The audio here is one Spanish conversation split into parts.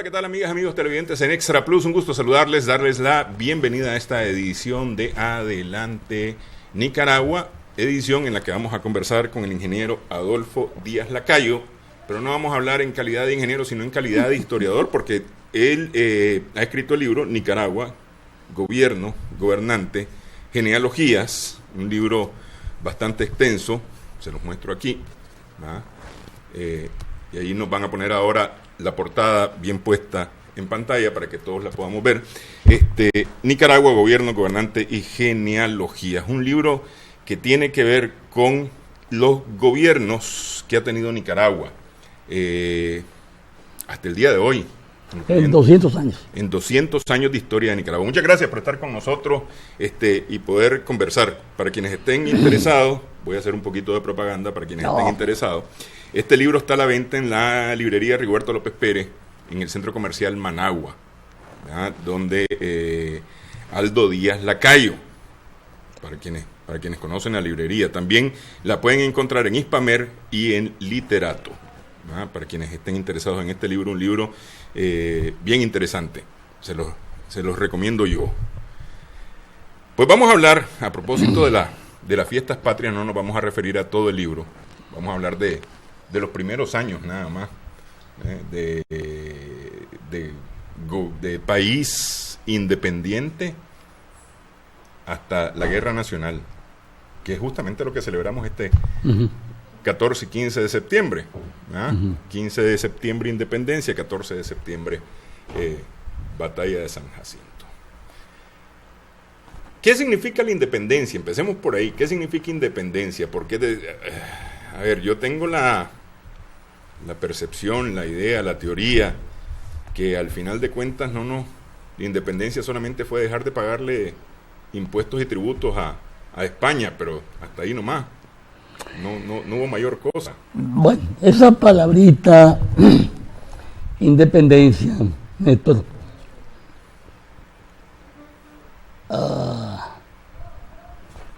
¿qué tal amigas, amigos televidentes en Extra Plus? Un gusto saludarles, darles la bienvenida a esta edición de Adelante Nicaragua, edición en la que vamos a conversar con el ingeniero Adolfo Díaz Lacayo, pero no vamos a hablar en calidad de ingeniero, sino en calidad de historiador, porque él ha escrito el libro Nicaragua, Gobierno, Gobernante, Genealogías, un libro bastante extenso, se los muestro aquí, y ahí nos van a poner ahora la portada bien puesta en pantalla para que todos la podamos ver. Nicaragua, Gobierno, Gobernante y Genealogías, un libro que tiene que ver con los gobiernos que ha tenido Nicaragua hasta el día de hoy. En 200 años. En 200 años de historia de Nicaragua. Muchas gracias por estar con nosotros y poder conversar. Para quienes estén interesados, voy a hacer un poquito de propaganda para quienes estén interesados. Este libro está a la venta en la librería Rigoberto López Pérez, en el centro comercial Managua, donde Aldo Díaz Lacayo, para quienes conocen la librería, también la pueden encontrar en Hispamer y en Literato, para quienes estén interesados en este libro, un libro bien interesante, se los recomiendo yo. Pues vamos a hablar, a propósito de las fiestas patrias, no nos vamos a referir a todo el libro, vamos a hablar de los primeros años nada más, de país independiente hasta la Guerra Nacional, que es justamente lo que celebramos 14 y 15 de septiembre. 15 de septiembre independencia, 14 de septiembre batalla de San Jacinto. ¿Qué significa la independencia? Empecemos por ahí. ¿Qué significa independencia? Porque a ver, yo tengo la percepción, la idea, la teoría, que al final de cuentas la independencia solamente fue dejar de pagarle impuestos y tributos a España, pero hasta ahí nomás. No hubo mayor cosa. Bueno, esa palabrita independencia, Néstor,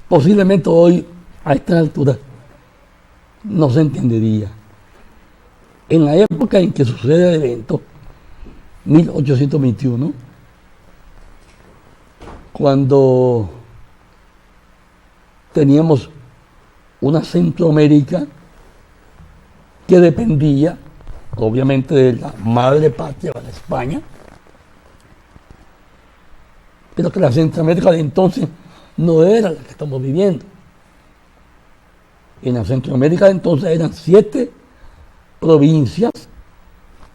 posiblemente hoy a esta altura no se entendería. En la época en que sucede el evento, 1821, cuando teníamos una Centroamérica que dependía, obviamente, de la madre patria, de España, pero que la Centroamérica de entonces no era la que estamos viviendo. En la Centroamérica de entonces eran 7 provincias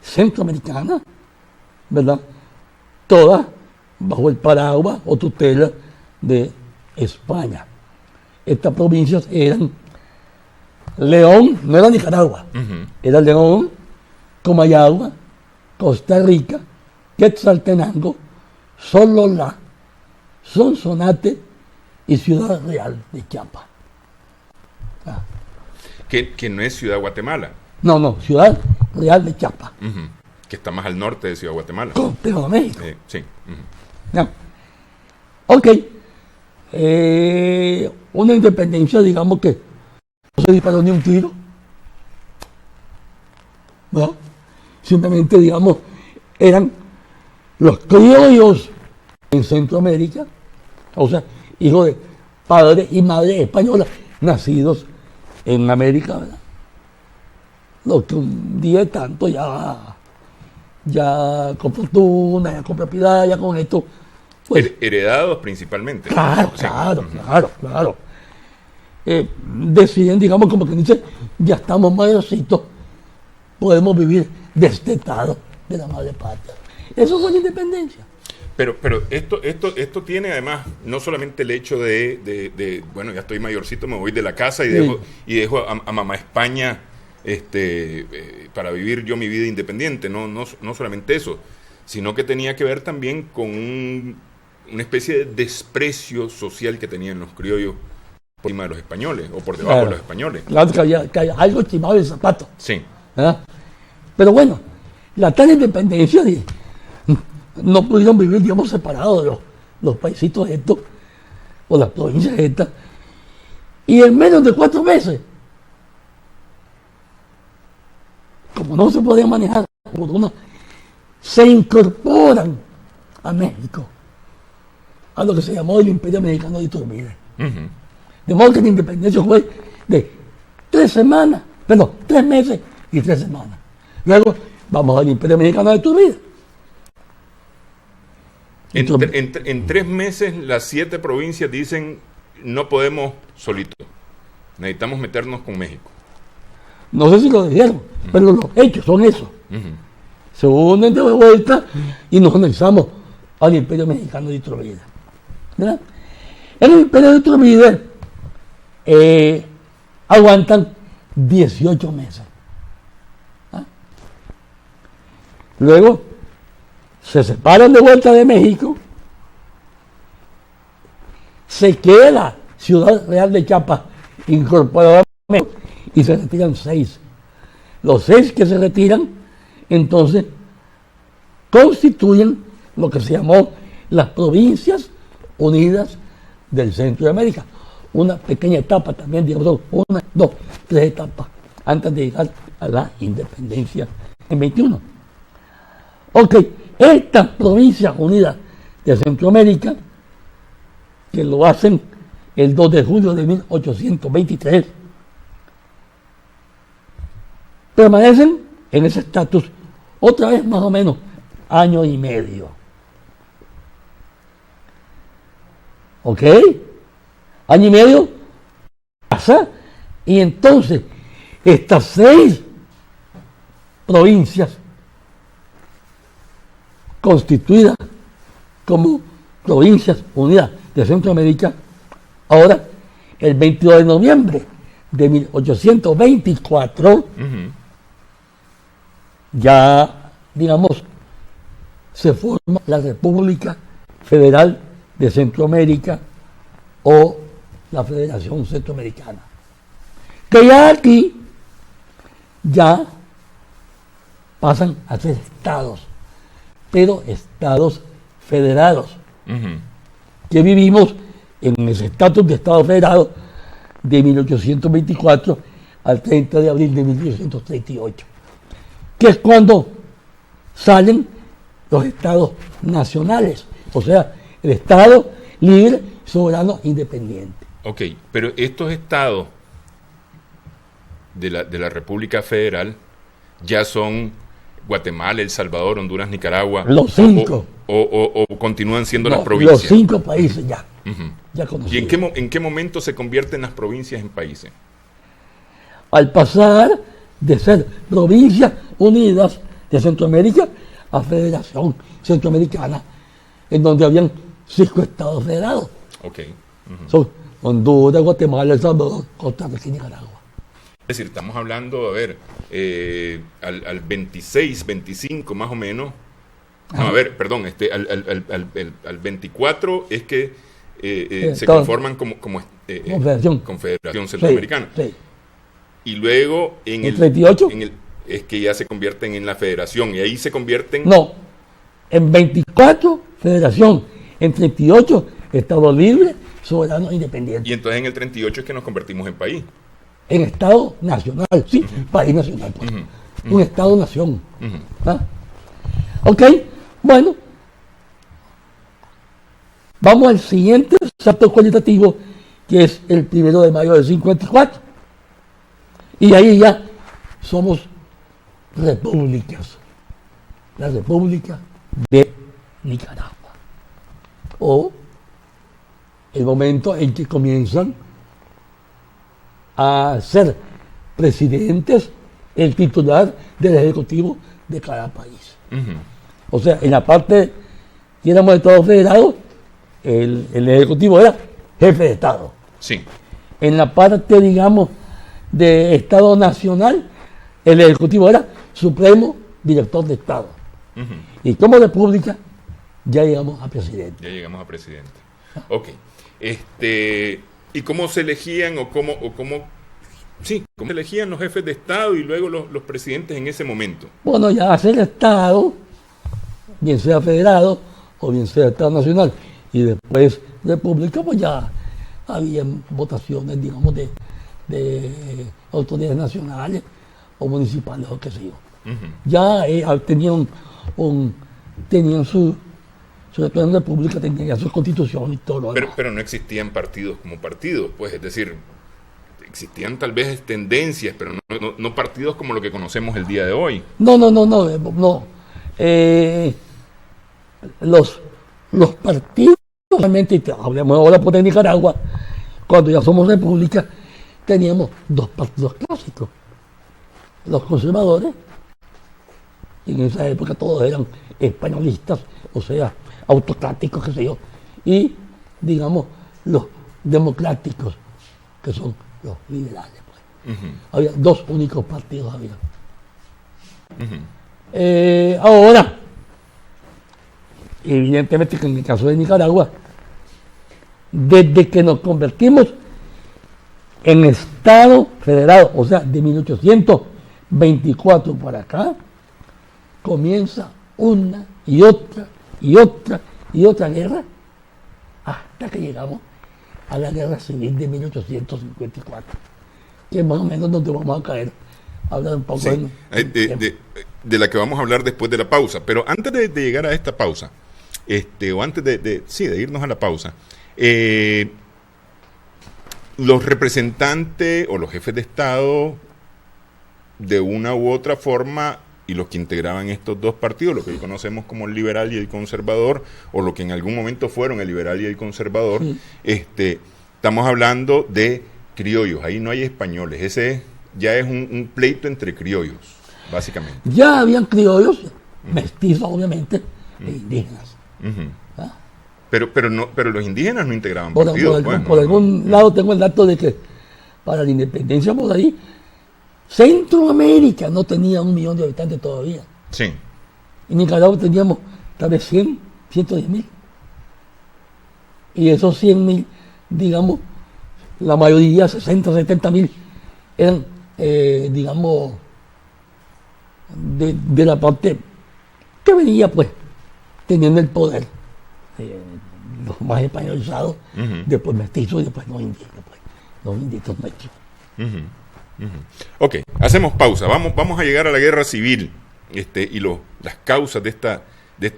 centroamericanas, ¿verdad? Todas bajo el paraguas o tutela de España. Estas provincias eran León, no era Nicaragua, era León, Comayagua, Costa Rica, Quetzaltenango, Sololá, Sonsonate y Ciudad Real de Chiapas. Que no es Ciudad Guatemala. No, Ciudad Real de Chiapas. Que está más al norte de Ciudad Guatemala. Complejo de México. Sí. No. Ok. Una independencia, digamos que no se disparó ni un tiro. ¿No? Simplemente, digamos, eran los criollos en Centroamérica, o sea, hijos de padres y madres españolas nacidos en América, ¿verdad? Lo que un día de tanto ya con fortuna, ya con propiedad, ya con esto, pues, heredados principalmente. Claro. Deciden, digamos, como que dice, ya estamos mayorcitos, podemos vivir destetados de la madre patria. Eso fue la independencia. Pero esto tiene además no solamente el hecho de bueno, ya estoy mayorcito, me voy de la casa y dejo a mamá España para vivir yo mi vida independiente, no solamente eso, sino que tenía que ver también con una especie de desprecio social que tenían los criollos por encima de los españoles o por debajo de los españoles. Claro que había algo estimado del zapato. Sí. ¿Verdad? Pero bueno, la tal independencia no pudieron vivir, digamos, separados de los paisitos estos o las provincias estas. Y en menos de 4 meses, como no se podía manejar por una se incorporan a México, a lo que se llamó el Imperio Mexicano de Iturbide. Ujú. De modo que la independencia fue de 3 meses y 3 semanas. Luego vamos al Imperio Mexicano de Iturbide. En 3 meses las 7 provincias dicen no podemos solitos. Necesitamos meternos con México. No sé si lo dijeron, pero los hechos son esos. Ujú. Se unen de vuelta y nos anexamos al Imperio Mexicano de Iturbide. ¿Verdad? En el Imperio de Iturbide aguantan 18 meses. ¿Ah? Luego se separan de vuelta de México, se queda la Ciudad Real de Chiapas incorporada a México y se retiran 6. Los 6 que se retiran, entonces, constituyen lo que se llamó las Provincias Unidas del Centro de América. Una pequeña etapa también, digamos, 1, 2, 3 etapas antes de llegar a la independencia en 21. Ok, estas Provincias Unidas de Centroamérica, que lo hacen el 2 de julio de 1823, permanecen en ese estatus otra vez más o menos año y medio. ¿Ok? Año y medio pasa y entonces estas 6 provincias constituidas como Provincias Unidas de Centroamérica, ahora el 22 de noviembre de 1824, Ujú. ya, digamos, se forma la República Federal de Centroamérica o la Federación Centroamericana. Que ya aquí, ya pasan a ser estados, pero estados federados, Ujú. que vivimos en ese estatus de estado federado de 1824 al 30 de abril de 1838, que es cuando salen los estados nacionales, o sea, el estado libre, soberano, independiente. Ok, pero estos estados de la República Federal ya son Guatemala, El Salvador, Honduras, Nicaragua. Los 5. O continúan siendo No, las provincias. los 5 países ya, Ujú. ya ¿Y conocidos. en qué momento se convierten las provincias en países? Al pasar de ser provincias unidas de Centroamérica a Federación Centroamericana, en donde habían 5 estados federados. Ok. Ujú. Son Honduras, Guatemala, El Salvador, Costa Rica y Nicaragua. Es decir, estamos hablando, a ver, al 26, 25 más o menos. No, a ver, perdón, al 24 es que se Estado- conforman como Confederación. Confederación Centroamericana. Sí, sí. Y luego en ¿El 38? es que ya se convierten en la federación y ahí se convierten. No, en 24, Federación, en 38, Estado libre, soberano e independiente. Y entonces en el 38 es que nos convertimos en país. En Estado nacional, sí, país nacional, pues. Un Estado-nación. Ujú. ¿Ah? Ok, bueno, vamos al siguiente salto cualitativo, que es el 1 de mayo del 54. Y ahí ya somos repúblicas. La República de Nicaragua. O el momento en que comienzan a ser presidentes el titular del Ejecutivo de cada país. Ujú. O sea, en la parte que éramos Estados federados, el Ejecutivo era jefe de Estado. Sí. En la parte, digamos, de Estado Nacional, el Ejecutivo era Supremo Director de Estado. Ujú. Y como República, ya llegamos a presidente. Ya llegamos a presidente. Ok. ¿Y cómo se elegían cómo se elegían los jefes de Estado y luego los presidentes en ese momento? Bueno, ya hacer Estado, bien sea federado o bien sea Estado Nacional, y después República, pues ya había votaciones, digamos, de autoridades nacionales o municipales o qué sé yo. Ya tenían su declaración de república, tenían ya su constitución y todo lo demás. Pero no existían partidos como partidos, pues, es decir, existían tal vez tendencias, pero no partidos como lo que conocemos el día de hoy. No. Los partidos, realmente, hablemos ahora por Nicaragua, cuando ya somos república, teníamos dos partidos clásicos. Los conservadores, y en esa época todos eran españolistas, o sea, autocráticos, qué sé yo, y, digamos, los democráticos, que son los liberales. Pues. Había dos únicos partidos. Ahora, evidentemente que en el caso de Nicaragua, desde que nos convertimos en Estado federado, o sea, de 1824 para acá, comienza una y otra guerra, hasta que llegamos a la Guerra Civil de 1854, que es más o menos donde vamos a caer. Hablar un poco de la que vamos a hablar después de la pausa. Pero antes de llegar a esta pausa, o antes de irnos a la pausa, los representantes o los jefes de Estado, de una u otra forma, y los que integraban estos dos partidos, lo que hoy conocemos como el liberal y el conservador, o lo que en algún momento fueron el liberal y el conservador, estamos hablando de criollos, ahí no hay españoles, ese ya es un pleito entre criollos, básicamente. Ya habían criollos, mestizos obviamente, e indígenas. ¿Ah? Pero los indígenas no integraban partidos. Por algún lado tengo el dato de que para la independencia por ahí, Centroamérica no tenía 1 millón de habitantes todavía. Sí. En Nicaragua teníamos tal vez 110,000. Y esos 100,000, digamos, la mayoría, 60,000, 70,000, eran, digamos, de la parte que venía, pues, teniendo el poder. Los más españolizados, después mestizos y después los indígenas, pues, los indígenas nuestros. Ok, hacemos pausa. Vamos a llegar a la guerra civil y las causas de esta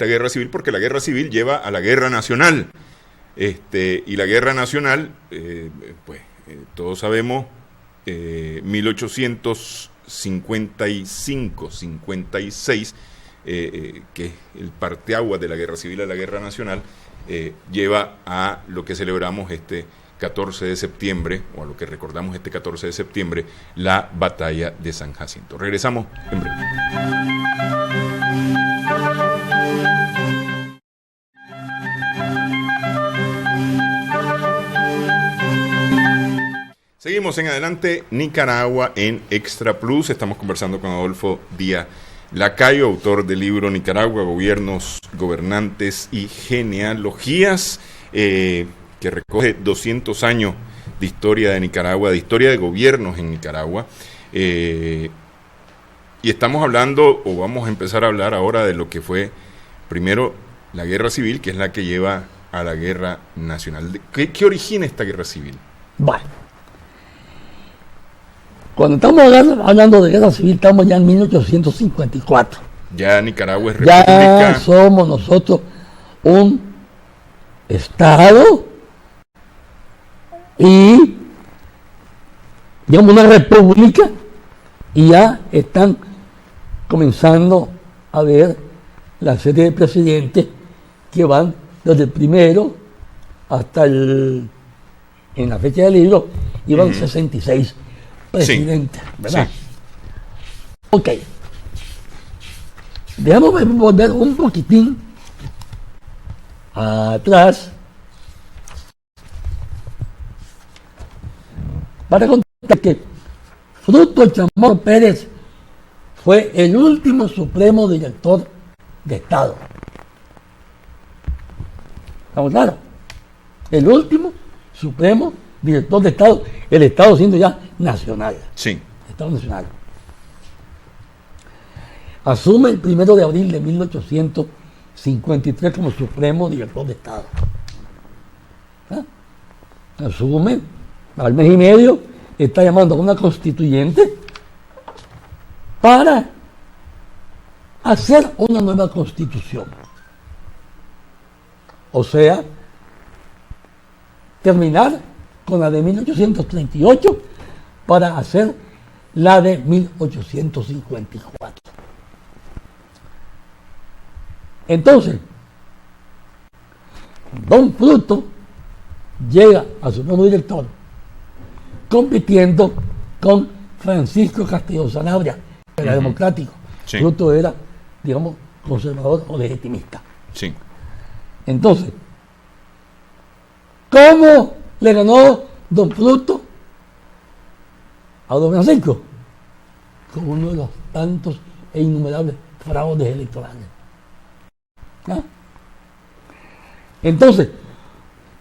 guerra civil, porque la guerra civil lleva a la guerra nacional. Y la guerra nacional, todos sabemos, 1855-56, que es el parteaguas de la guerra civil a la guerra nacional, lleva a lo que celebramos este 14 de septiembre, o a lo que recordamos este 14 de septiembre, la batalla de San Jacinto. Regresamos en breve. Seguimos en adelante, Nicaragua en Extra Plus. Estamos conversando con Adolfo Díaz Lacayo, autor del libro Nicaragua, Gobiernos, Gobernantes y Genealogías, que recoge 200 años de historia de Nicaragua, de historia de gobiernos en Nicaragua. Y estamos hablando, o vamos a empezar a hablar ahora de lo que fue primero la guerra civil, que es la que lleva a la guerra nacional. ¿Qué origina esta guerra civil? Bueno, cuando estamos hablando de guerra civil, estamos ya en 1854. Ya Nicaragua es república. Ya somos nosotros un Estado y, digamos, una república, y ya están comenzando a ver la serie de presidentes que van desde el primero hasta en la fecha del libro, iban 66 presidentes, sí, ¿verdad? Sí. Ok. Dejamos volver un poquitín atrás para contar que Fruto Chamorro Pérez fue el último supremo director de Estado. ¿Estamos claros? El último supremo director de Estado, el Estado siendo ya nacional. Sí. Estado nacional. Asume el 1 de abril de 1853 como supremo director de Estado. Asume, al mes y medio, está llamando a una constituyente para hacer una nueva constitución. O sea, terminar con la de 1838 para hacer la de 1854. Entonces, Don Fruto llega a su nuevo director compitiendo con Francisco Castillo Sanabria, que era democrático. Sí. Fruto era, digamos, conservador o legitimista. Sí. Entonces, ¿cómo le ganó Don Fruto a Don Francisco? Con uno de los tantos e innumerables fraudes electorales. ¿Ah? Entonces,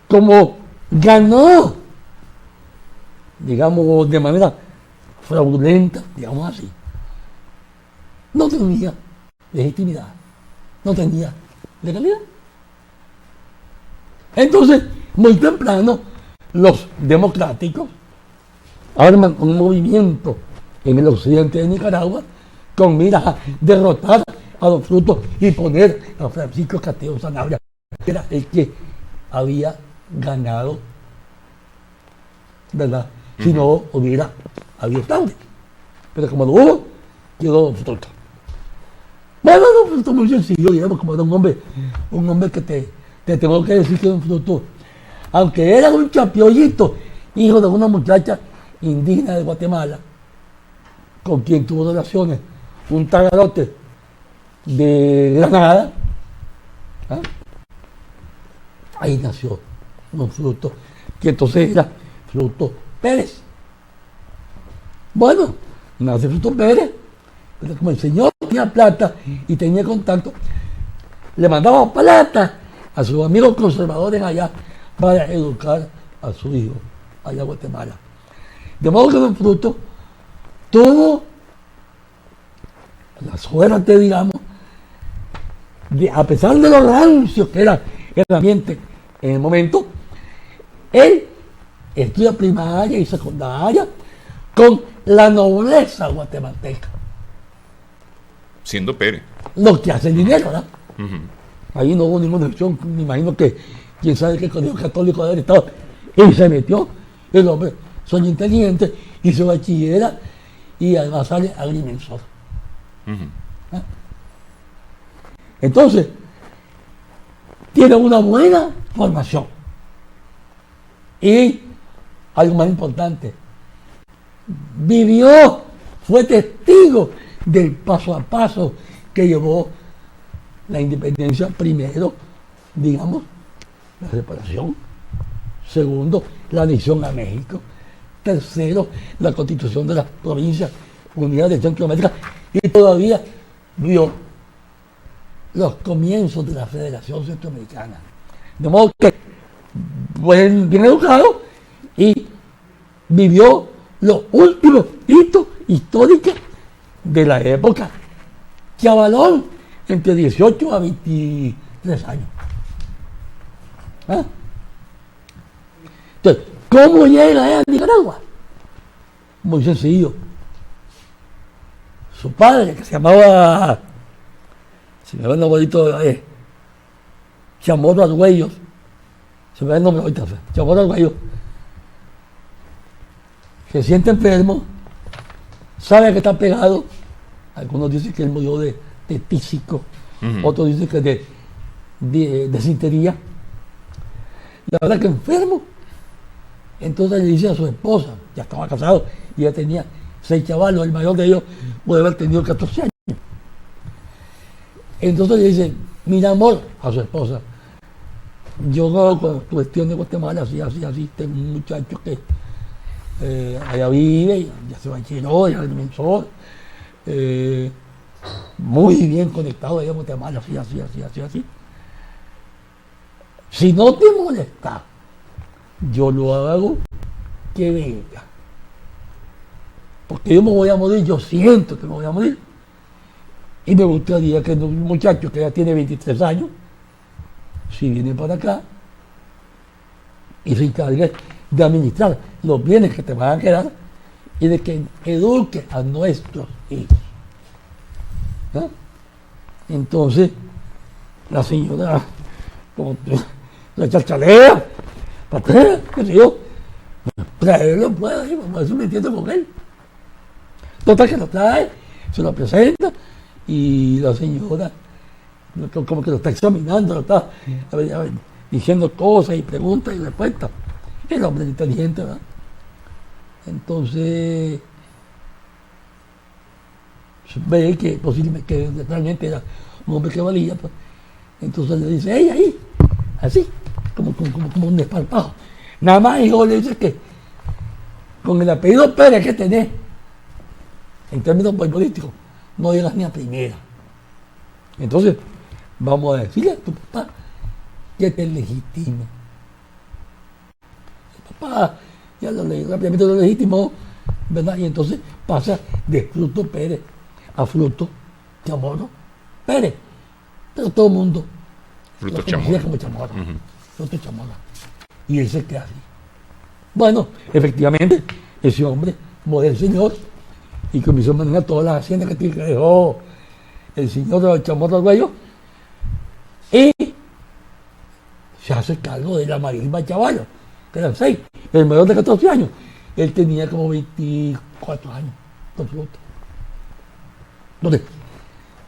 como ganó, digamos, de manera fraudulenta, digamos así, no tenía legitimidad, no tenía legalidad. Entonces, muy temprano, los democráticos arman un movimiento en el occidente de Nicaragua con miras a derrotar a Don Fruto y poner a Francisco Castillo Sanabria, que era el que había ganado, ¿verdad? Si no hubiera habido tarde. Pero como lo hubo, quedó Don Fruto. Bueno, Don Fruto muy sencillo, digamos, como era un hombre que te tengo que decir que Don Fruto, aunque era un chapiollito, hijo de una muchacha indígena de Guatemala, con quien tuvo relaciones, un tagarote de Granada, ¿ah? Ahí nació Don Fruto, que entonces era Fruto Pérez. Bueno, nace Fruto Pérez, pero como el señor tenía plata y tenía contacto, le mandaba plata a sus amigos conservadores allá para educar a su hijo allá a Guatemala. De modo que Don Fruto tuvo la suerte, digamos, a pesar de lo rancio que era el ambiente en el momento, él estudia primaria y secundaria con la nobleza guatemalteca. Siendo Pérez. Lo que hace el dinero, ¿verdad? Uh-huh. Ahí no hubo ninguna opción, me imagino que quién sabe qué colegio católico de haber estado. Y se metió, el hombre, son inteligentes, hizo bachillera y además sale agrimensor. Uh-huh. ¿Ah? Entonces, tiene una buena formación. Y algo más importante, vivió, fue testigo del paso a paso que llevó la independencia. Primero, digamos, la separación. Segundo, la adhesión a México. Tercero, la constitución de las provincias unidas de Centroamérica. Y todavía vio los comienzos de la Federación Centroamericana. De modo que, bien educado, y vivió los últimos hitos históricos de la época chavalón, entre 18 a 23 años. ¿Ah? Entonces, ¿cómo llega a Nicaragua? Muy sencillo. Su padre, que se llamaba, se me va el nombre ahorita, Chamorro Argüello, se me va el nombre ahorita, Chamorro Argüello, se siente enfermo, sabe que está pegado, algunos dicen que él murió de tísico, otros dicen que de desintería. La verdad que enfermo. Entonces le dice a su esposa, ya estaba casado y ya tenía 6 chavalos, el mayor de ellos puede haber tenido 14 años. Entonces le dice, mira amor, a su esposa, yo con cuestión de Guatemala, así, tengo un muchacho que allá vive, ya se bachilló, ya agrimensor, muy bien conectado allá a Guatemala, así. Si no te molesta, yo lo hago que venga. Porque yo me voy a morir, yo siento que me voy a morir. Y me gustaría que un muchacho que ya tiene 23 años, si viene para acá y se encargue de administrar los bienes que te van a quedar y de que eduque a nuestros hijos. ¿Ah? Entonces, la señora, como la chachalea, patea, qué sé yo, traerlo puede, vamos a ver si me entiendo con él. Total que lo trae, se lo presenta y la señora como que lo está examinando, lo está a ver, diciendo cosas y preguntas y respuestas. El hombre es inteligente, ¿verdad? Entonces ve que posiblemente que realmente era un hombre que valía, pues. Entonces le dice, ella ahí, así, como un desparpajo. Nada más hijo le dice que con el apellido Pérez que tenés, en términos políticos, no llegas ni a primera. Entonces, vamos a decirle a tu papá que te legitima. El papá ya rápidamente lo legitimó, ¿verdad? Y entonces pasa de Fruto Pérez a Fruto Chamorro Pérez. Pero todo el mundo Fruto lo conocía como Chamorro. Fruto Chamorro. Y él se queda así. Bueno, efectivamente, ese hombre muere el señor y comenzó a manejar todas las haciendas que dejó el señor de Chamorro Arguello y se hace cargo de la marisma Chavallo, que eran 6, el mayor de 14 años. Él tenía como 24 años, con su otro. Entonces,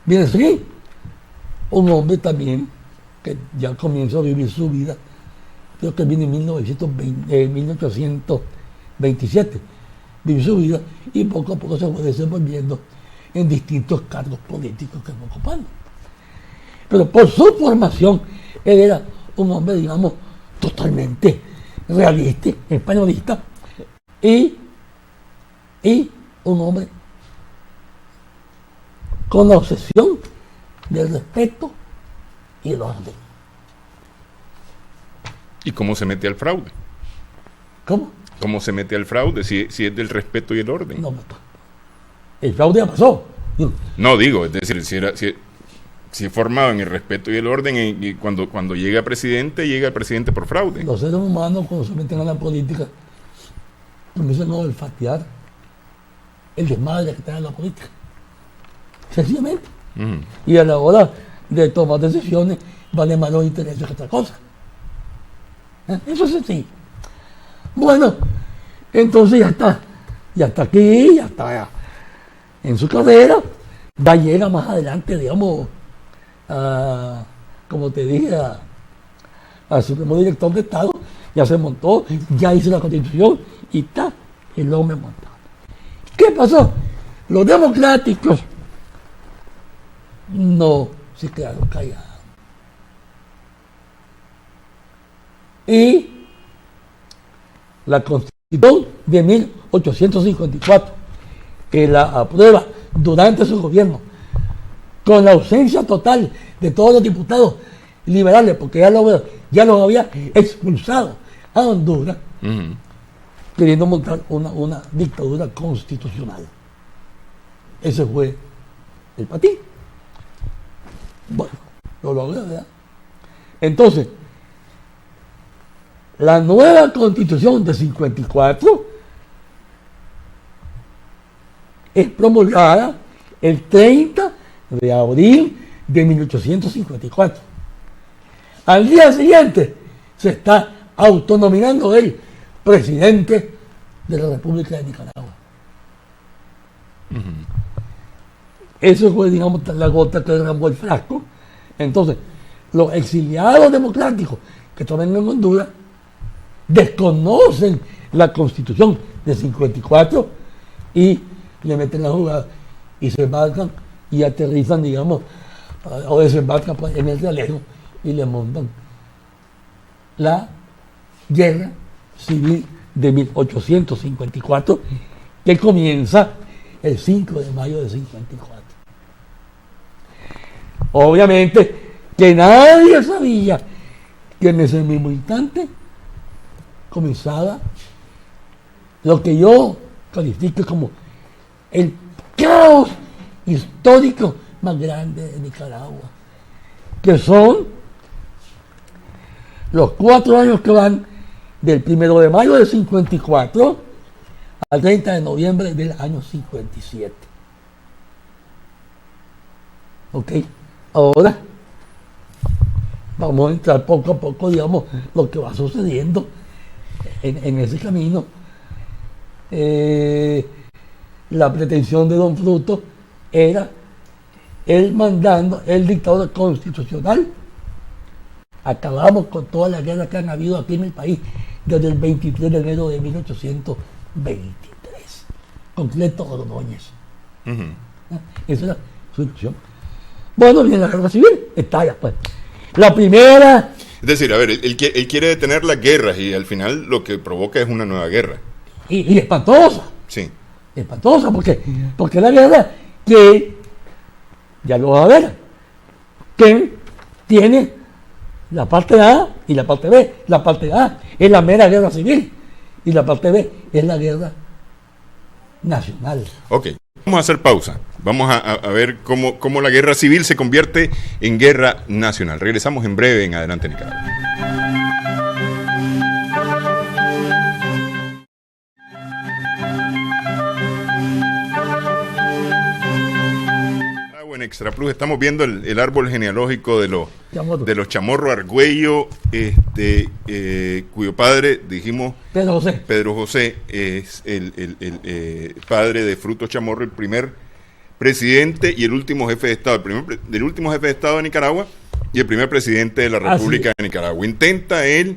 viene así, un hombre también que ya comienza a vivir su vida, creo que viene en 1827, vive su vida y poco a poco se fue desenvolviendo en distintos cargos políticos que fue ocupando. Pero por su formación, él era un hombre, digamos, totalmente realista, españolista, y un hombre con la obsesión del respeto y el orden. ¿Y cómo se mete al fraude? ¿Cómo? ¿Cómo se mete al fraude si es del respeto y el orden? No, el fraude ya pasó. No, digo, es decir, si es formado en el respeto y el orden, y cuando llega el presidente por fraude. Los seres humanos, cuando se meten a la política, comienzan a olfatear el desmadre que está en la política. Sencillamente. Y a la hora de tomar decisiones, vale más los intereses que otra cosa. Eso es así. Bueno, entonces ya está aquí, ya está en su carrera, ya llega más adelante, digamos, como te dije, al Supremo Director de Estado, ya se montó, ya hizo la Constitución y está el hombre montado. ¿Qué pasó? Los democráticos no se quedaron callados. Y la Constitución de 1854, que la aprueba durante su gobierno, con la ausencia total de todos los diputados liberales, porque ya los había expulsado a Honduras, queriendo montar una dictadura constitucional. Ese fue el patín. Bueno, lo logró, ¿verdad? Entonces, la nueva Constitución de 54 es promulgada el 30 de abril de 1854. Al día siguiente se está autonominando el presidente de la República de Nicaragua. Eso fue, digamos, la gota que derramó el frasco. Entonces, los exiliados democráticos que estaban en Honduras desconocen la Constitución de 54 y le meten la jugada y se embarcan y aterrizan, digamos, o desembarcan en el Realengo y le montan la guerra civil de 1854, que comienza el 5 de mayo de 54. Obviamente que nadie sabía que en ese mismo instante comenzaba lo que yo califico como el caos histórico más grande de Nicaragua, que son los 4 años que van del 1 de mayo del 54 al 30 de noviembre del año 57. ¿Ok? Ahora vamos a entrar poco a poco, digamos, lo que va sucediendo en ese camino. La pretensión de Don Fruto era él mandando el dictador constitucional. Acabamos con todas las guerras que han habido aquí en el país desde el 23 de enero de 1823, con Cleto Ordóñez. Esa era su ilusión. Bueno, viene la guerra civil, estalla pues. La primera... Es decir, a ver, él quiere detener las guerras y al final lo que provoca es una nueva guerra. Y espantosa. Sí. Espantosa, porque la guerra que, ya lo vas a ver, que tiene la parte A y la parte B. La parte A es la mera guerra civil y la parte B es la guerra nacional. Ok, vamos a hacer pausa. Vamos a ver cómo la guerra civil se convierte en guerra nacional. Regresamos en breve en Adelante Nicaragua. En Extra Plus estamos viendo el árbol genealógico de los Chamorro Argüello, cuyo padre, dijimos, Pedro José es el padre de Frutos Chamorro, el primer presidente y el último jefe de Estado, el último jefe de Estado de Nicaragua y el primer presidente de la República de Nicaragua. Intenta él,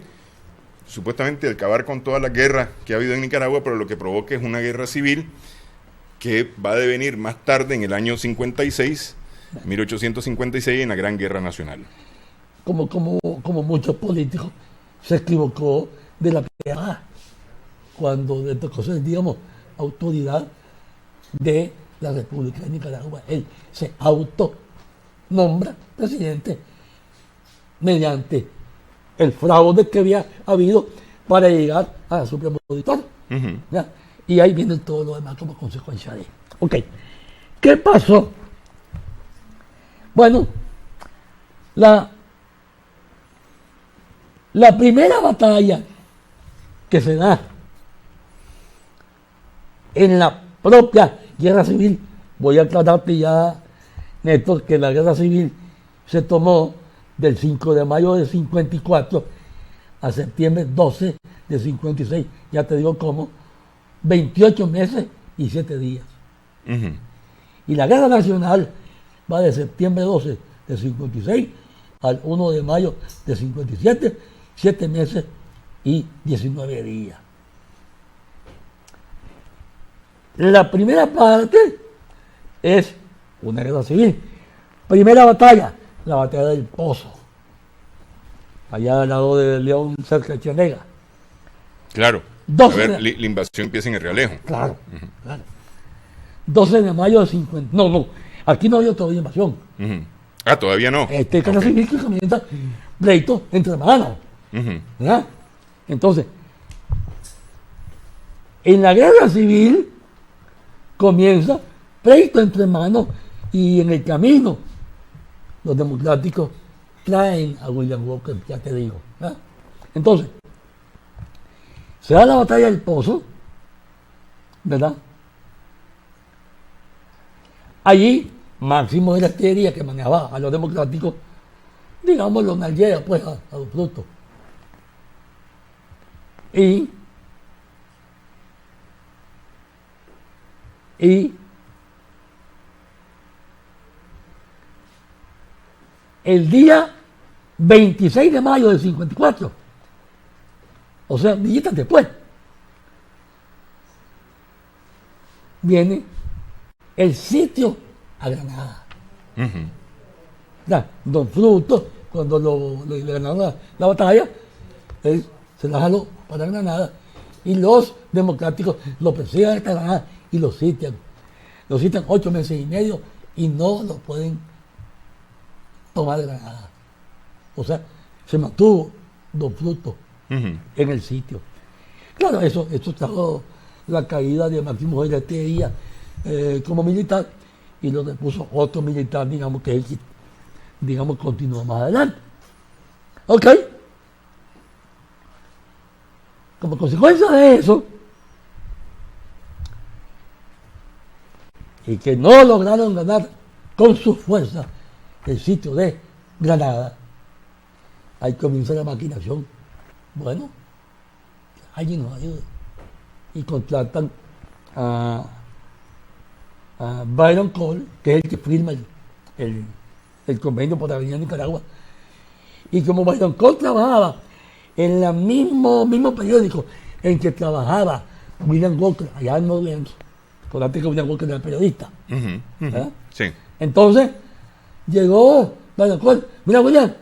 supuestamente, acabar con todas las guerras que ha habido en Nicaragua, pero lo que provoca es una guerra civil que va a devenir más tarde, en el año 56, 1856, en la Gran Guerra Nacional. Como muchos políticos, se equivocó de la PA cuando le tocó ser, digamos, autoridad de la República de Nicaragua. Él se autonombra presidente mediante el fraude que había habido para llegar al Supremo Auditor. ¿Ya? Y ahí viene todo lo demás como consecuencia de... Ok, ¿qué pasó? Bueno, la primera batalla que se da en la propia guerra civil, voy a aclararte ya, Néstor, que la guerra civil se tomó del 5 de mayo de 54 a septiembre 12 de 56, ya te digo cómo, 28 meses y 7 días. Y la guerra nacional va de septiembre 12 de 56 al 1 de mayo de 57, 7 meses y 19 días. La primera parte es una guerra civil. Primera batalla, la batalla del Pozo, allá al lado de León, cerca de Chenega. Claro. A ver, la invasión empieza en el Realejo. Claro, claro. 12 de mayo de 50. No, aquí no había todavía invasión. Ah, todavía no. Guerra civil que comienza pleito entre hermanos. ¿Verdad? Entonces, en la guerra civil comienza pleito entre hermanos y en el camino los democráticos traen a William Walker, ya te digo. ¿Verdad? Entonces, se da la batalla del Pozo, ¿verdad? Allí, Máximo de la Artillería, que manejaba a los democráticos, digamos, los nalguea pues a los frutos. Y el día 26 de mayo del 54, o sea, días después, viene el sitio a Granada. Don Fruto, cuando le ganaron la batalla, él se la jaló para Granada y los democráticos lo persiguen hasta Granada y lo sitian. Lo sitian 8 meses y medio y no lo pueden tomar Granada. O sea, se mantuvo Don Fruto en el sitio. Claro, eso trajo la caída de Máximo de la Artillería como militar y lo puso otro militar, digamos, que él, digamos, continuó más adelante. Ok. Como consecuencia de eso, y que no lograron ganar con su fuerza el sitio de Granada, ahí comienza la maquinación. Bueno, alguien nos ayuda. Y contratan a Byron Cole, que es el que firma el convenio por la Avenida Nicaragua. Y como Byron Cole trabajaba en el mismo periódico en que trabajaba William Walker, allá en Nueva Orleans, por antes que William Walker era periodista. Sí. Entonces, llegó Byron Cole, mira William,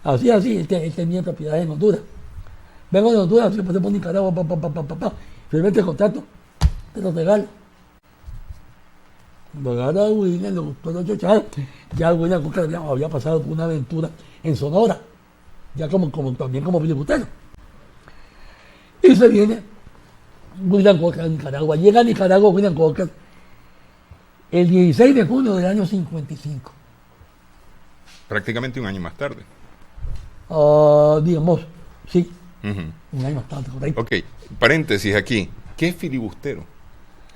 así, él tenía propiedades en Honduras. Vengo de Honduras, siempre por Nicaragua, firmé el contrato, te lo regalo. Lo regalo a William, lo gustó los chochados. Ya William Walker había pasado por una aventura en Sonora, ya también como pilotero. Y se viene William Walker a Nicaragua. Llega a Nicaragua William Walker el 16 de junio del año 55. Prácticamente un año más tarde. Digamos, sí. Un año más tarde, correcto. Ok, paréntesis aquí. ¿Qué es filibustero?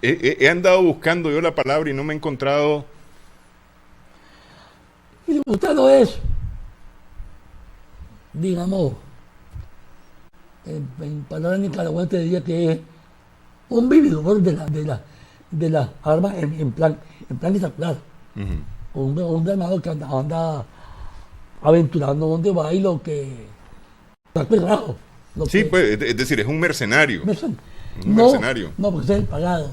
He andado buscando yo la palabra y no me he encontrado. Filibustero es, digamos, en palabras nicaragüenses diría que es un vividor de las armas en plan espectacular. Un ganado que anda aventurando donde va y lo que está pegado. Sí, pues, es decir, es un mercenario. Mercenario. No, porque es el pagado.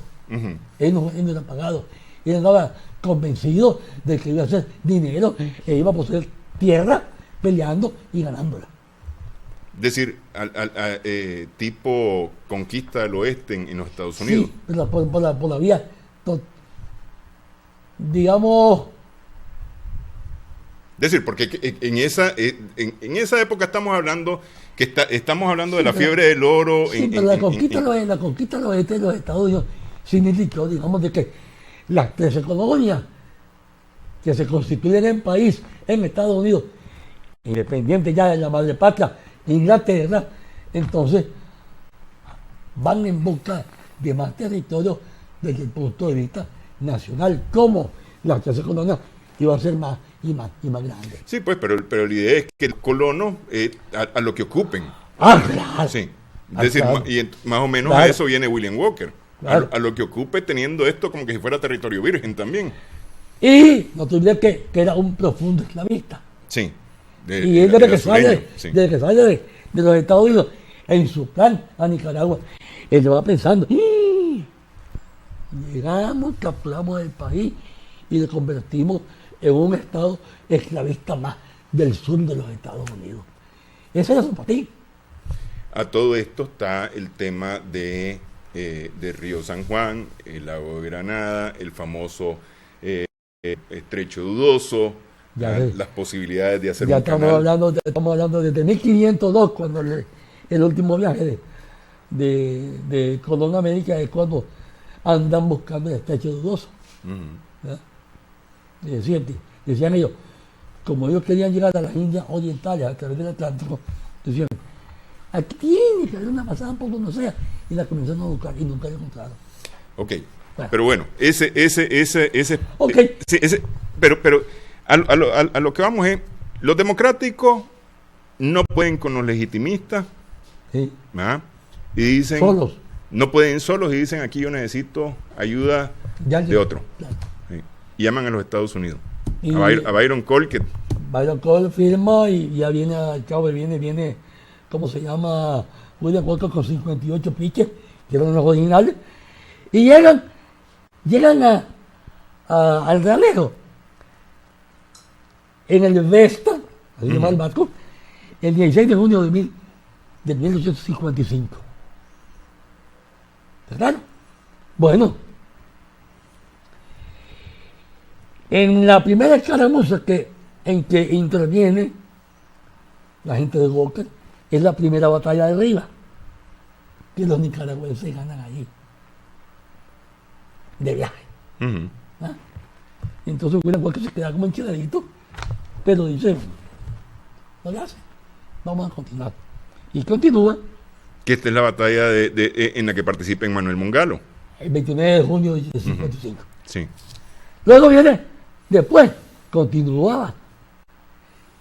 Él no era pagado. Él andaba convencido de que iba a hacer dinero e iba a poseer tierra peleando y ganándola. Es decir, tipo conquista del oeste en los Estados Unidos. Sí, pero por la vía, digamos. Es decir, porque en esa época estamos hablando de la fiebre del oro. Sí, pero la conquista del oeste de los Estados Unidos significó, digamos, de que las 13 colonias que se constituyen en país en Estados Unidos, independiente ya de la madre patria, Inglaterra, entonces van en busca de más territorio desde el punto de vista nacional, como las 13 colonias iban a ser más y más grandes. Sí, pues, pero la idea es que el colono a lo que ocupen. Claro. Sí. Es decir, claro. y más o menos Claro. a eso viene William Walker. Claro. A lo que ocupe, teniendo esto como que si fuera territorio virgen también. Y no te olvides que era un profundo esclavista. Sí. Y él desde que sale sí. de los Estados Unidos en su plan a Nicaragua, él va pensando, llegamos, capturamos el país y lo convertimos en un estado esclavista más del sur de los Estados Unidos. Ese era su patín. A todo esto está el tema de Río San Juan, el lago de Granada, el famoso estrecho dudoso, las posibilidades de hacer ya un canal. estamos hablando desde 1502, cuando el último viaje de Colón a América es cuando andan buscando el estrecho dudoso. Decían ellos, como ellos querían llegar a las Indias Orientales a través del Atlántico, decían, aquí tiene que haber una pasada por donde sea, y la comenzaron a buscar y nunca la encontraron. Ok, Bueno. pero bueno, Okay. pero a lo que vamos es, los democráticos no pueden con los legitimistas, Sí. ¿verdad? Y dicen, Solos. no pueden solos y dicen, aquí yo necesito ayuda de otro. Claro. Sí. Y llaman a los Estados Unidos. Y A Byron Cole, que Byron Cole firma y ya viene al cabo, viene, ¿cómo se llama? William Walker con 58 piches, que eran los originales, y llegan al realero en el Vesta, así se llama el barco, el 16 de junio de 1855. ¿Verdad? Bueno, en la primera escaramuza en que interviene la gente de Walker, es la primera batalla de Rivas, que los nicaragüenses ganan allí, de viaje. ¿Ah? Entonces William Walker se queda como enchiladito, pero dice, no le hace, vamos a continuar. Y continúa. esta es la batalla en la que participa Manuel Mongalo. El 29 de junio de 55. Sí. Luego viene, después, continuaba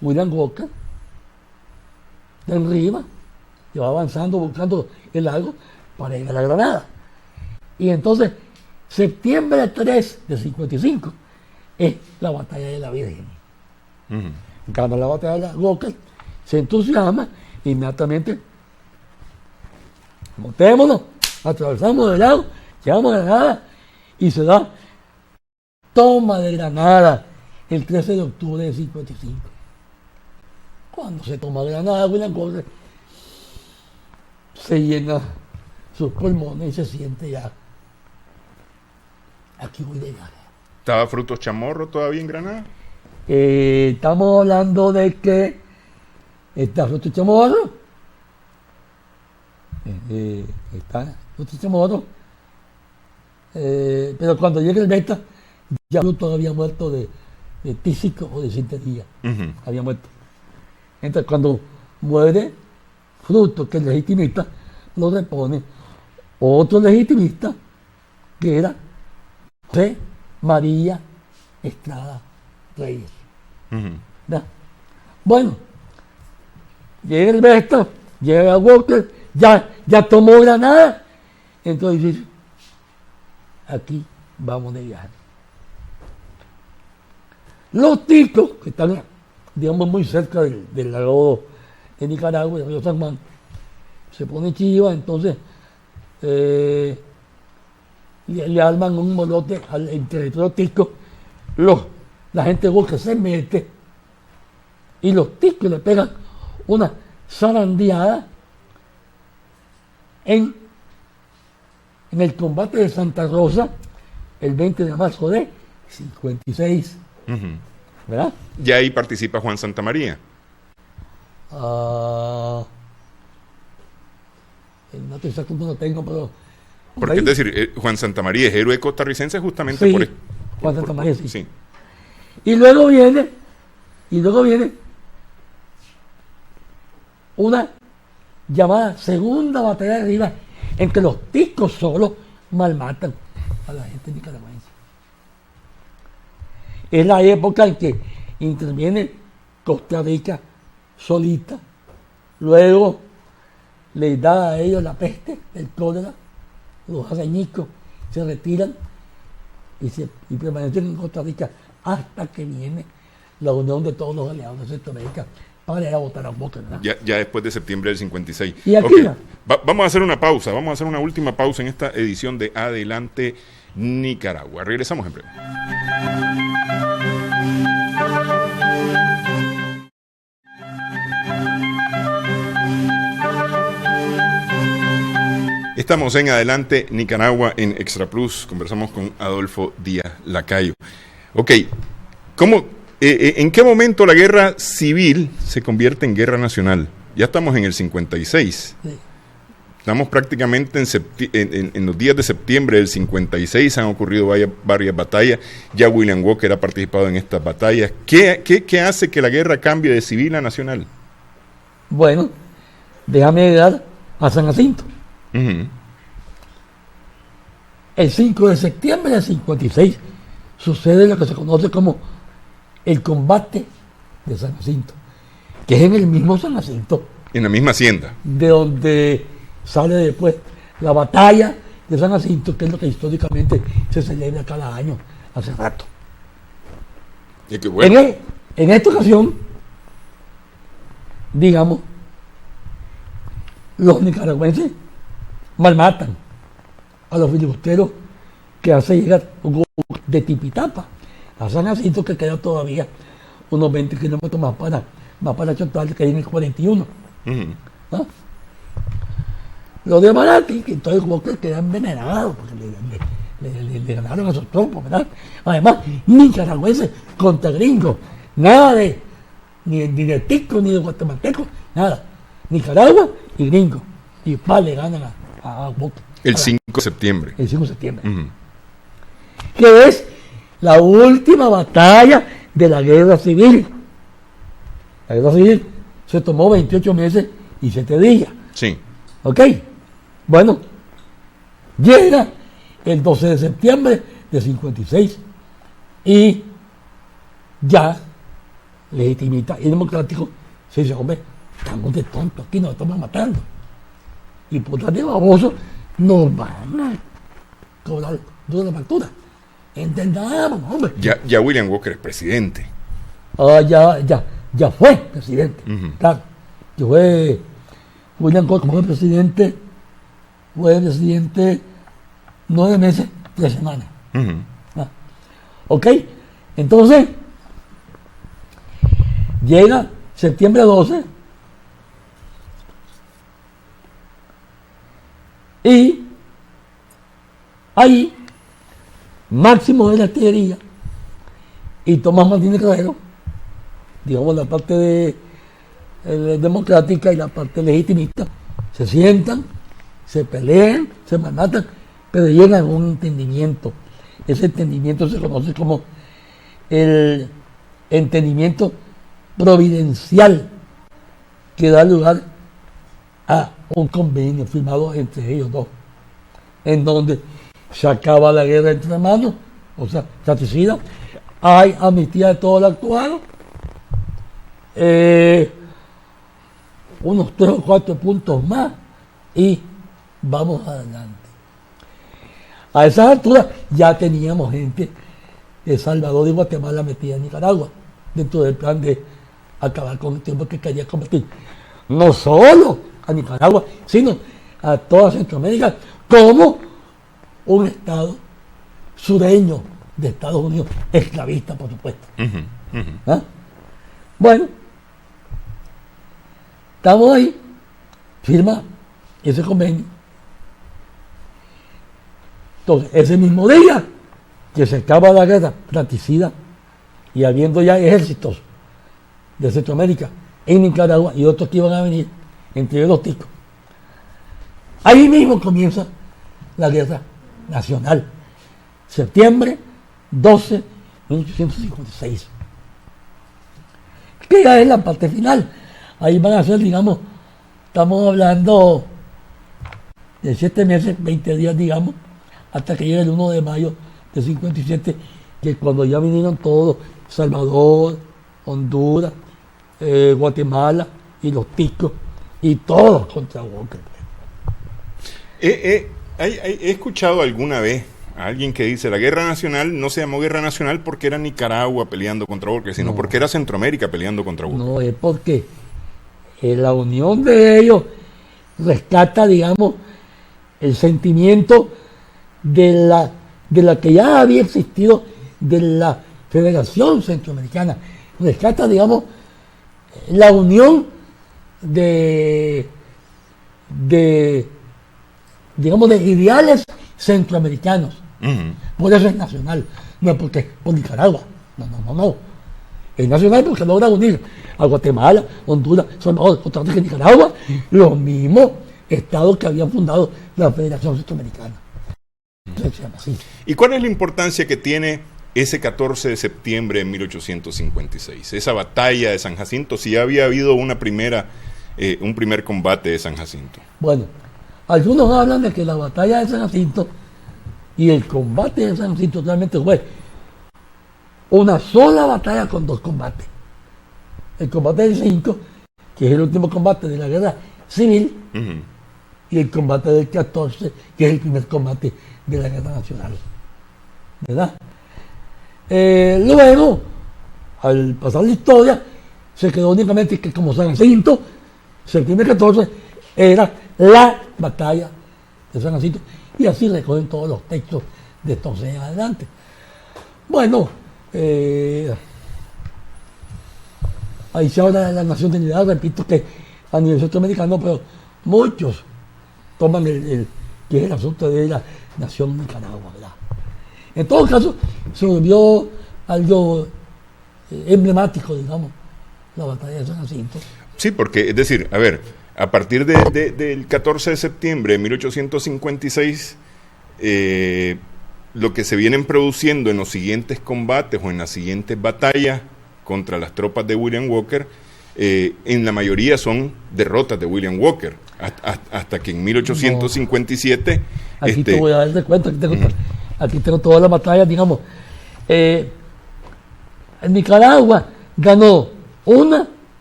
William Walker de arriba, iba avanzando, buscando el lago para ir a la Granada. Y entonces, septiembre 3 de 55 es la batalla de la Virgen. Gana la batalla de Walker, se entusiasma, inmediatamente montémonos, atravesamos el lago, llegamos a Granada y se da toma de Granada el 13 de octubre de 55. Cuando se toma Granada, William Walker se llena sus pulmones y se siente ya, aquí voy de viaje. ¿Estaba Frutos Chamorro todavía en Granada? Estamos hablando de que está Frutos Chamorro, está Frutos Chamorro, pero cuando llega el Beta, ya Frutos había muerto de tísico o de sintería, había muerto. Entonces cuando muere Frutos, que es legitimista, lo repone otro legitimista, que era José María Estrada Reyes. Bueno, llega el Besta, llega Walker, ya tomó Granada, entonces dice, aquí vamos de viaje. Los ticos, que están, digamos, muy cerca del lago de Nicaragua, del río San Juan, se pone chiva, entonces le arman un molote entre los ticos, la gente de Walker se mete y los ticos le pegan una zarandeada en el combate de Santa Rosa el 20 de marzo de 56. ¿Verdad? Y ahí participa Juan Santamaría. No te exacto, no tengo, pero... Porque es decir, Juan Santamaría es héroe costarricense justamente sí, por... Juan Santamaría, sí. Sí. Y luego viene una llamada segunda batalla de Rivas, en que los ticos solos malmatan a la gente nicaragüense. Es la época en que interviene Costa Rica solita, luego les da a ellos la peste, el cólera, los arañicos se retiran y permanecen en Costa Rica hasta que viene la unión de todos los aliados de Centroamérica para ir a votar a Walker. Ya después de septiembre del 56. Y aquí vamos a hacer una pausa, vamos a hacer una última pausa en esta edición de Adelante Nicaragua. Regresamos en breve. Estamos en Adelante Nicaragua en Extra Plus. Conversamos con Adolfo Díaz Lacayo. Ok, ¿en qué momento la guerra civil se convierte en guerra nacional? Ya estamos en el 56. Sí. Estamos prácticamente en los días de septiembre del 56. Han ocurrido varias batallas. Ya William Walker ha participado en estas batallas. ¿Qué hace que la guerra cambie de civil a nacional? Bueno, déjame llegar a San Jacinto. El 5 de septiembre del 56 sucede lo que se conoce como el combate de San Jacinto, que es en el mismo San Jacinto. En la misma hacienda. De donde sale después la batalla de San Jacinto, que es lo que históricamente se celebra cada año, hace rato. Y qué bueno. En esta ocasión, digamos, los nicaragüenses malmatan a los filibusteros que hace llegar de Tipitapa a San Jacinto, que queda todavía unos 20 kilómetros más para Chontales, que hay en el 41. ¿No? Los de Marati, que entonces Walker queda envenenado, porque le ganaron a sus tropas, ¿verdad? Además, nicaragüenses contra gringos, nada ni de ticos, ni de guatemaltecos, nada. Nicaragua y gringos. Y le ganan a Walker. El 5 de septiembre. El 5 de septiembre. Que es la última batalla de la guerra civil. La guerra civil se tomó 28 meses y 7 días. Sí. ¿Ok? Bueno, llega el 12 de septiembre de 56 y ya legitimista y democrático, se dice, hombre, estamos de tontos aquí, nos estamos matando. Y por tal de baboso, nos van a cobrar dura la factura. Entendamos, hombre. Ya William Walker es presidente. Ya fue presidente. Claro, que fue William Walker como fue presidente 9 meses, 3 semanas. Ok, entonces llega septiembre 12 y ahí Máximo de la Artillería y Tomás Martínez Carrero, digamos la parte democrática y la parte legitimista, se sientan, se pelean, se matan, pero llegan a un entendimiento. Ese entendimiento se conoce como el entendimiento providencial, que da lugar a un convenio firmado entre ellos dos, en donde se acaba la guerra entre hermanos, o sea, fratricida, hay amnistía de todo lo actuado, unos 3 o 4 puntos más y vamos adelante. A esas alturas ya teníamos gente de Salvador y Guatemala metida en Nicaragua, dentro del plan de acabar con el tiempo que quería combatir. No solo a Nicaragua, sino a toda Centroamérica, como un estado sureño de Estados Unidos, esclavista, por supuesto. ¿Ah? Bueno, estamos ahí, firma ese convenio. Entonces, ese mismo día que se acaba la guerra fratricida y habiendo ya ejércitos de Centroamérica en Nicaragua y otros que iban a venir, entre ellos los ticos, ahí mismo comienza la guerra nacional. Septiembre 12 de 1856. Que ya es la parte final. Ahí van a ser, digamos, estamos hablando de 7 meses, 20 días, digamos, hasta que llegue el 1 de mayo de 57, que cuando ya vinieron todos, Salvador, Honduras, Guatemala y los ticos, y todos contra Walker. He escuchado alguna vez a alguien que dice la guerra nacional no se llamó guerra nacional porque era Nicaragua peleando contra Walker, sino porque era Centroamérica peleando contra Walker. No, es porque la unión de ellos rescata, digamos, el sentimiento de la que ya había existido de la Federación Centroamericana. Rescata, digamos, la unión de ideales centroamericanos. Por eso es nacional, no es porque por Nicaragua, no. Es nacional porque logra unir a Guatemala, Honduras, Salvador, Costa Rica y Nicaragua, los mismos estados que habían fundado la Federación Centroamericana. Entonces, se llama así. ¿Y cuál es la importancia que tiene ese 14 de septiembre de 1856? Esa batalla de San Jacinto, si ya había habido un primer combate de San Jacinto. Bueno, algunos hablan de que la batalla de San Jacinto y el combate de San Jacinto realmente fue una sola batalla con 2 combates. El combate del 5, que es el último combate de la guerra civil, y el combate del 14, que es el primer combate de la guerra nacional. ¿Verdad? Luego, al pasar la historia, se quedó únicamente que como San Jacinto, septiembre 14, era la batalla de San Jacinto, y así recogen todos los textos de entonces en adelante. Bueno, ahí se habla de la nacionalidad, repito que a nivel centroamericano, pero muchos toman que es el asunto de la nación Nicaragua, ¿verdad? En todo caso, se volvió algo emblemático, digamos, la batalla de San Jacinto. Sí, porque, es decir, a ver, a partir del 14 de septiembre de 1856, lo que se vienen produciendo en los siguientes combates o en las siguientes batallas contra las tropas de William Walker, en la mayoría son derrotas de William Walker, hasta que en 1857... No. Aquí te voy a dar de cuenta, aquí tengo todas las batallas, digamos. Nicaragua ganó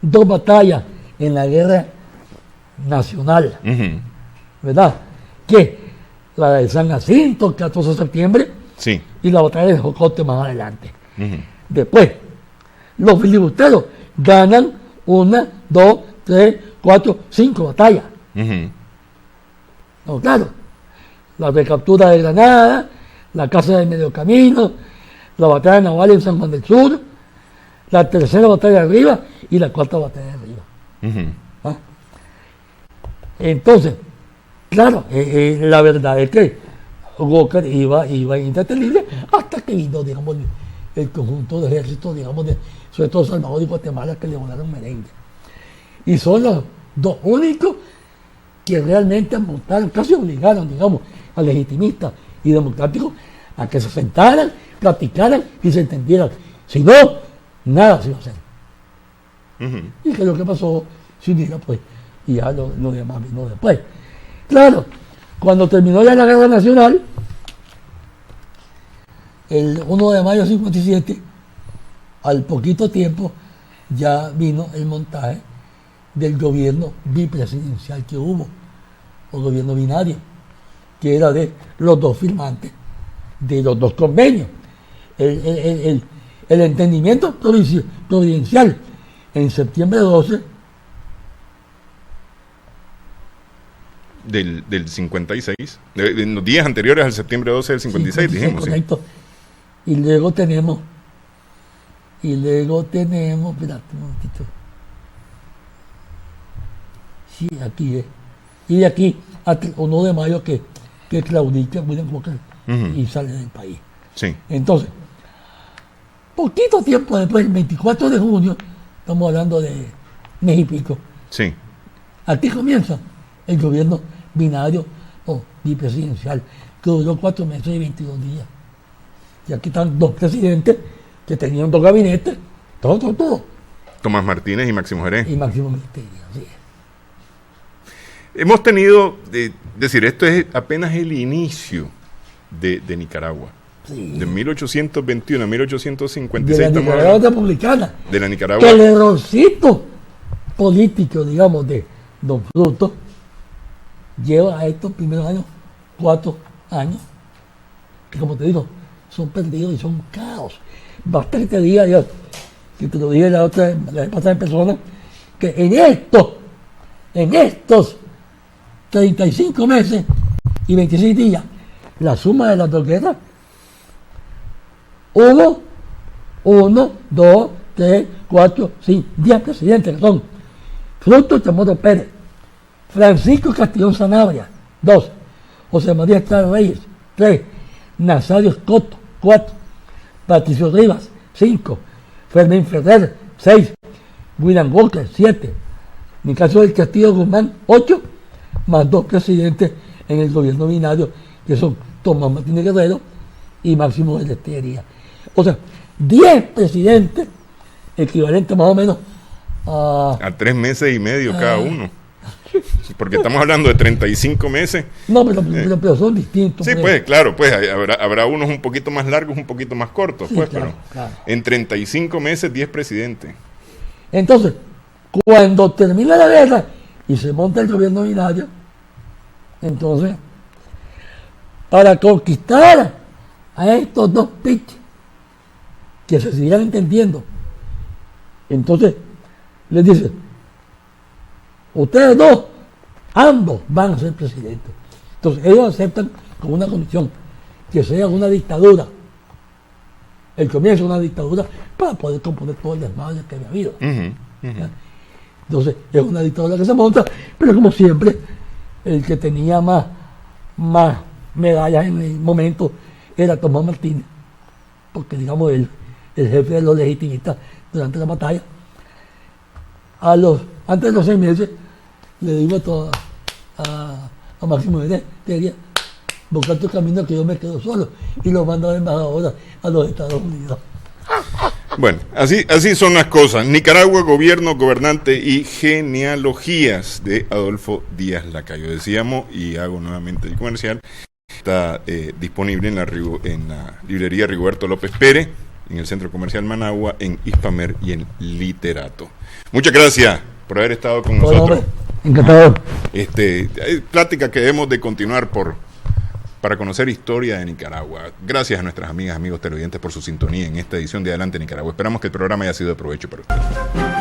dos batallas en la guerra nacional, ¿verdad? Que la de San Jacinto, el 14 de septiembre, Sí. y la batalla de Jocote más adelante. Después, los filibusteros ganan 1, 2, 3, 4, 5 batallas. No, claro, la recaptura de Granada, la casa del Medio Camino, la batalla naval en San Juan del Sur, la tercera batalla de arriba y la cuarta batalla de arriba. ¿Ah? Entonces, claro, la verdad es que Walker iba indetenible hasta que vino, digamos, el conjunto de ejércitos, digamos, sobre todo Salvador y Guatemala, que le volaron merengue. Y son los dos únicos que realmente montaron, casi obligaron, digamos, a legitimistas y democráticos a que se sentaran, platicaran y se entendieran. Si no, nada se iba a hacer. Y que lo que pasó, se uniera, pues, y ya lo demás vino después. Claro, cuando terminó ya la guerra nacional, el 1 de mayo de 57, al poquito tiempo, ya vino el montaje del gobierno bipresidencial que hubo, o gobierno binario, que era de los dos firmantes de los dos convenios. El entendimiento providencial en septiembre 12 del 56, en los días anteriores al septiembre 12 del 56, dijimos. Correcto. Sí. Y luego tenemos, espérate un momentito. Sí, aquí es. Y de aquí hasta el 1 de mayo que claudica William Walker y sale del país. Sí. Entonces, poquito tiempo después, el 24 de junio, estamos hablando de mes y pico. Sí. Aquí comienza el gobierno binario o bipresidencial, que duró 4 meses y 22 días. Y aquí están dos presidentes que tenían dos gabinetes, todo. Tomás Martínez y Máximo Jerez. Y Máximo Ministerio, así es. Hemos tenido, decir, esto es apenas el inicio de Nicaragua. Sí. De 1821 a 1856. De la Nicaragua republicana. De la Nicaragua. Que el errorcito político, digamos, de Don Fruto lleva a estos primeros años 4 años que, como te digo, son perdidos y son caos. Bastante días, ya, que te lo dije la vez pasada en persona, que en estos 35 meses y 26 días, la suma de las dos guerras, hubo 1, 2, 3, 4, 5, 10 presidentes, que son Fruto Chamorro Pérez, Francisco Castillón Sanabria, 2, José María Estrada Reyes, 3, Nazario Escoto, 4, Patricio Rivas, 5, Fermín Ferrer, 6, William Walker, 7, Nicasio del Castillo Guzmán, 8, más 2 presidentes en el gobierno binario, que son Tomás Martínez Guerrero y Máximo de la Estería. O sea, 10 presidentes, equivalente más o menos a 3 meses y medio cada uno. Porque estamos hablando de 35 meses. No, pero son distintos. Sí, pues claro, pues habrá unos un poquito más largos, un poquito más cortos, sí, pues, claro, pero claro. En 35 meses 10 presidentes. Entonces, cuando termina la guerra y se monta el gobierno binario, entonces, para conquistar a estos dos piches que se siguieran entendiendo, entonces les dice: ustedes dos, ambos van a ser presidentes. Entonces ellos aceptan con una condición, que sea una dictadura, el comienzo de una dictadura, para poder componer todo el desmadre que había habido. Entonces es una dictadura que se monta, pero como siempre, el que tenía más medallas en el momento era Tomás Martínez, porque digamos el jefe de los legitimistas durante la batalla. Antes de los 6 meses, le digo a Máximo de Estería: busca tu camino, que yo me quedo solo, y lo mando a la embajadora a los Estados Unidos. Bueno, así son las cosas. Nicaragua, gobierno, gobernante y genealogías de Adolfo Díaz Lacayo. Decíamos, y hago nuevamente el comercial, está disponible en la librería Rigoberto López Pérez. en el Centro Comercial Managua, en Hispamer y en Literato. Muchas gracias por haber estado con nosotros. Encantado. Plática que debemos de continuar para conocer historia de Nicaragua. Gracias a nuestras amigas, amigos televidentes por su sintonía en esta edición de Adelante Nicaragua. Esperamos que el programa haya sido de provecho para ustedes.